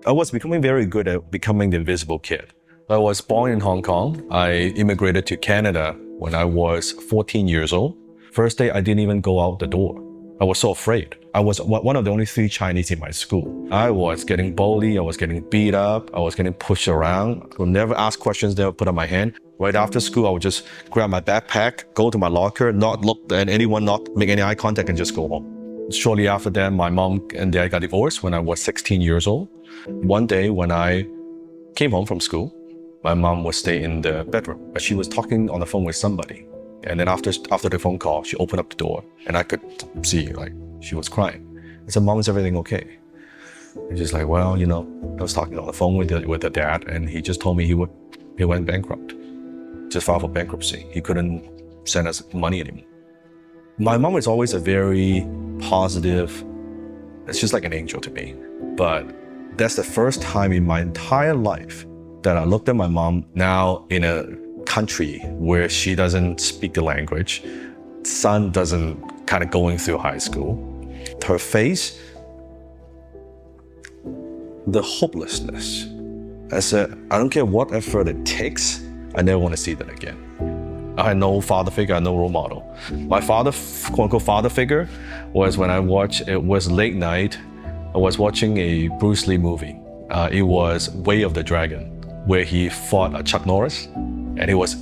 I was becoming very good at becoming the invisible kid. I was born in Hong Kong. I immigrated to Canada when I was 14 years old. First day, I didn't even go out the door. I was so afraid. I was one of the only 3 Chinese in my school. I was getting bullied, I was getting beat up, I was getting pushed around. I would never ask questions, never put up my hand. Right after school, I would just grab my backpack, go to my locker, not look at anyone, not make any eye contact, and just go home. Shortly after that, my mom and dad got divorced when I was 16 years old. One day when I came home from school, my mom would stay in the bedroom, but she was talking on the phone with somebody. And then after the phone call, she opened up the door and I could see like she was crying. I said, "Mom, is everything okay?" And she's like, "Well, you know, I was talking on the phone with the dad and he just told me he went bankrupt. Just filed for bankruptcy. He couldn't send us money anymore." My mom is always a very positive, it's just like an angel to me. But that's the first time in my entire life that I looked at my mom now in a country where she doesn't speak the language, son doesn't kind of going through high school. Her face, the hopelessness. I said, I don't care what effort it takes, I never want to see that again. I had no father figure, I had no role model. My father, quote unquote father figure, was when it was late night, I was watching a Bruce Lee movie. It was Way of the Dragon, where he fought Chuck Norris. And he was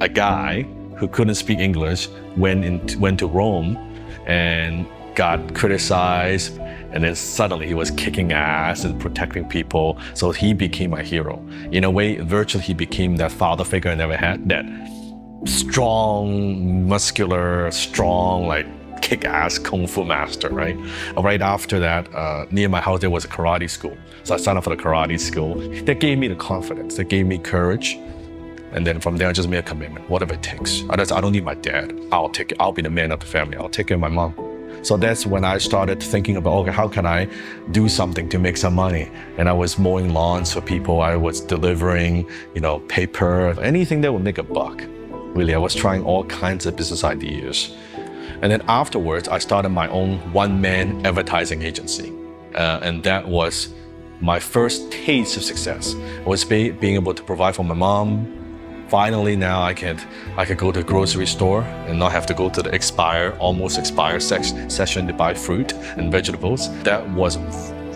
a guy who couldn't speak English, went to Rome and got criticized. And then suddenly he was kicking ass and protecting people. So he became my hero. In a way, virtually he became that father figure I never had, that strong, muscular, strong, like kick-ass kung fu master, right? Right after that, near my house, there was a karate school. So I signed up for the karate school. That gave me the confidence, that gave me courage. And then from there, I just made a commitment, whatever it takes. I don't need my dad. I'll take it. I'll be the man of the family. I'll take care of my mom. So that's when I started thinking about, okay, how can I do something to make some money? And I was mowing lawns for people. I was delivering, paper, anything that would make a buck. Really, I was trying all kinds of business ideas. And then afterwards, I started my own one-man advertising agency. And that was my first taste of success. I was being able to provide for my mom. Finally, now I could go to the grocery store and not have to go to the almost expired section to buy fruit and vegetables. That was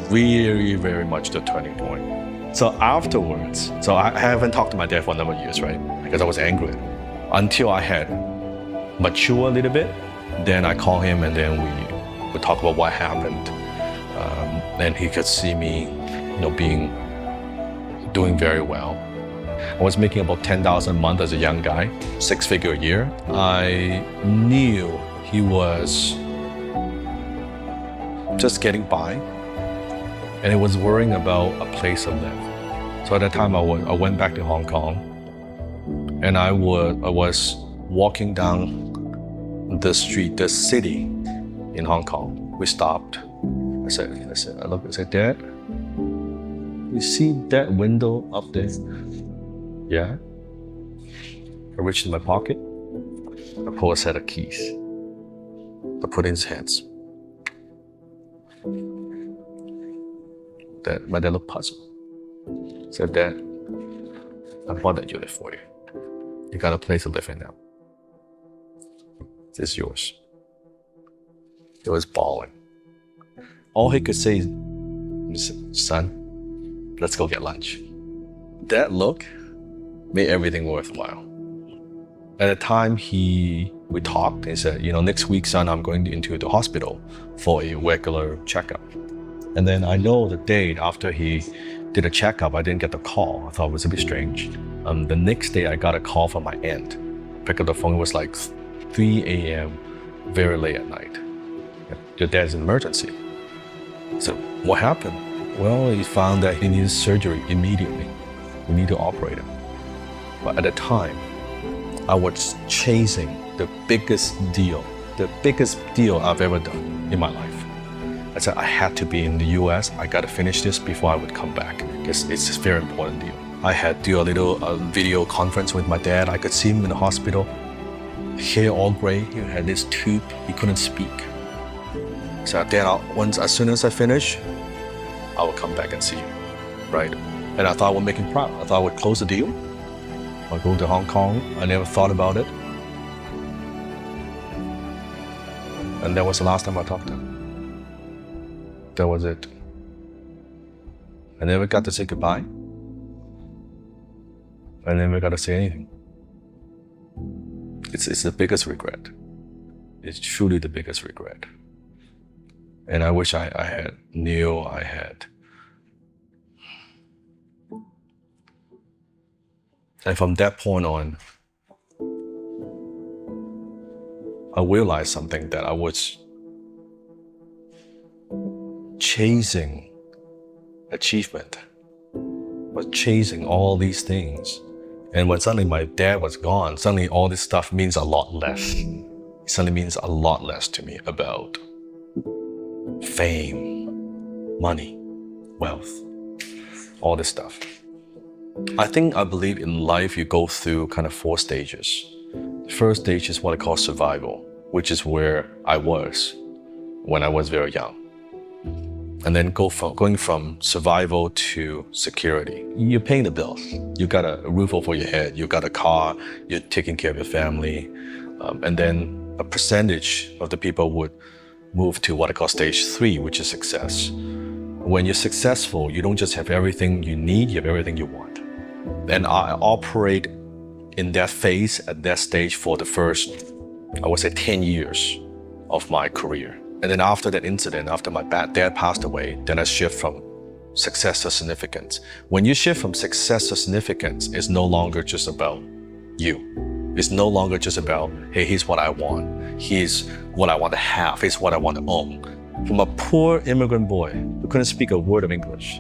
very, very much the turning point. So afterwards, I haven't talked to my dad for a number of years, right? Because I was angry. Until I had matured a little bit, then I call him and then we talk about what happened. And he could see me, doing very well. I was making about $10,000 a month as a young guy, 6-figure a year. I knew he was just getting by, and he was worrying about a place to live. So at that time, I went back to Hong Kong, and I was walking down the street, the city in Hong Kong. We stopped. I said, "Dad, you see that window up there?" "Yeah." I reached in my pocket. I pulled a set of keys. I put it in his hands. My dad looked puzzled. I said, "Dad, I bought that unit for you. You got a place to live in now. It's yours." He was bawling. All he could say is, "Son, let's go get lunch." That look made everything worthwhile. At the time we talked, he said, "Next week, son, I'm going into the hospital for a regular checkup." And then I know the date after he did a checkup, I didn't get the call. I thought it was a bit strange. The next day I got a call from my aunt. Picked up the phone, it was like 3 a.m., very late at night. "Your dad's in emergency." So what happened? "Well, he found that he needs surgery immediately. We need to operate him." But at the time, I was chasing the biggest deal I've ever done in my life. I said, I had to be in the US. I got to finish this before I would come back, because it's a very important deal. I had to do a little video conference with my dad. I could see him in the hospital, hair all gray. He had this tube. He couldn't speak. So, "Dad, as soon as I finish, I will come back and see you." right? And I thought I would make him proud. I thought I would close the deal. I'd go to Hong Kong. I never thought about it. And that was the last time I talked to him. That was it. I never got to say goodbye. I never got to say anything. It's the biggest regret. It's truly the biggest regret. And I wish I had knew I had. And from that point on, I realized something, that I was chasing achievement, was chasing all these things. And when suddenly my dad was gone, suddenly all this stuff means a lot less. It suddenly means a lot less to me about fame, money, wealth, all this stuff. I believe in life you go through kind of 4 stages. The first stage is what I call survival, which is where I was when I was very young. And then going from survival to security. You're paying the bills. You got a roof over your head. You got a car. You're taking care of your family. And then a percentage of the people would move to what I call stage 3, which is success. When you're successful, you don't just have everything you need, you have everything you want. And I operate in that phase, at that stage, for the first, I would say, 10 years of my career. And then after that incident, after my dad passed away, then I shift from success to significance. When you shift from success to significance, it's no longer just about you. It's no longer just about, hey, here's what I want. Here's what I want to have. Here's what I want to own. From a poor immigrant boy who couldn't speak a word of English,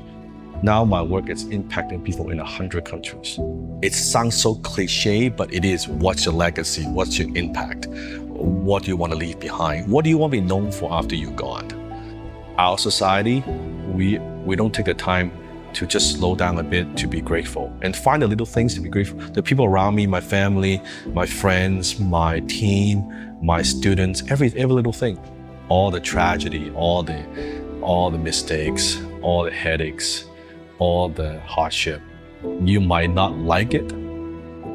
now my work is impacting people in 100 countries. It sounds so cliche, but it is. What's your legacy? What's your impact? What do you want to leave behind? What do you want to be known for after you're gone? Our society, we don't take the time to just slow down a bit to be grateful and find the little things to be grateful. The people around me, my family, my friends, my team, my students, every little thing. All the tragedy, all the mistakes, all the headaches, all the hardship. You might not like it.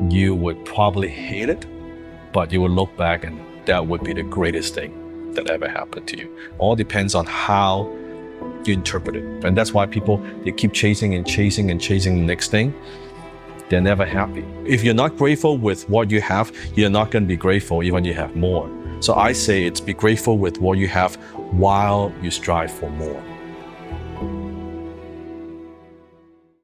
You would probably hate it, but you will look back and that would be the greatest thing that ever happened to you. All depends on how you interpret it. And that's why people, they keep chasing and chasing and chasing the next thing. They're never happy. If you're not grateful with what you have, you're not going to be grateful even when you have more. So I say it's be grateful with what you have while you strive for more.